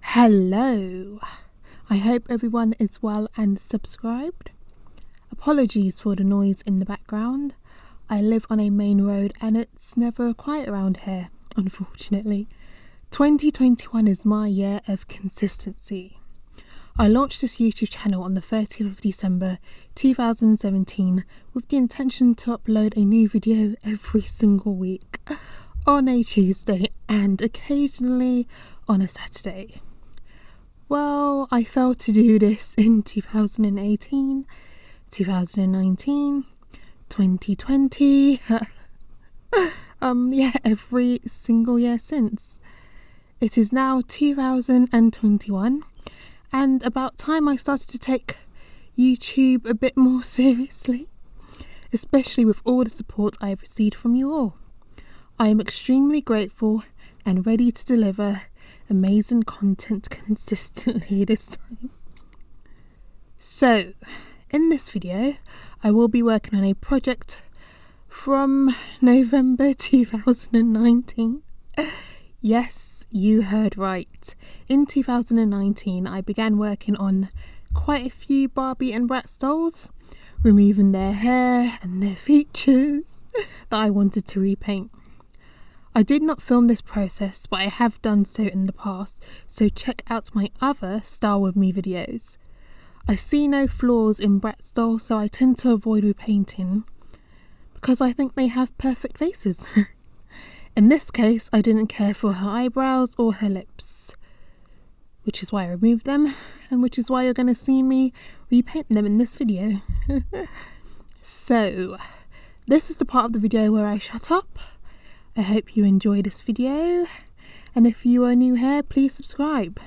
Hello, I hope everyone is well and subscribed. Apologies for the noise in the background. I live on a main road and it's never quiet around here, unfortunately. 2021 is my year of consistency. I launched this YouTube channel on the 30th of December 2017 with the intention to upload a new video every single week on a Tuesday and occasionally on a Saturday. Well, I failed to do this in 2018, 2019, 2020, every single year since. It is now 2021 and about time I started to take YouTube a bit more seriously, especially with all the support I have received from you all. I am extremely grateful and ready to deliver amazing content consistently this time. So, in this video, I will be working on a project from November 2019. Yes, you heard right. In 2019, I began working on quite a few Barbie and Bratz dolls, removing their hair and their features that I wanted to repaint. I did not film this process, but I have done so in the past, so check out my other Style With Me videos. I see no flaws in Bratz dolls, so I tend to avoid repainting because I think they have perfect faces. In this case, I didn't care for her eyebrows or her lips, which is why I removed them, and which is why you're going to see me repaint them in this video. So, this is the part of the video where I shut up. I hope you enjoy this video, and if you are new here, please subscribe.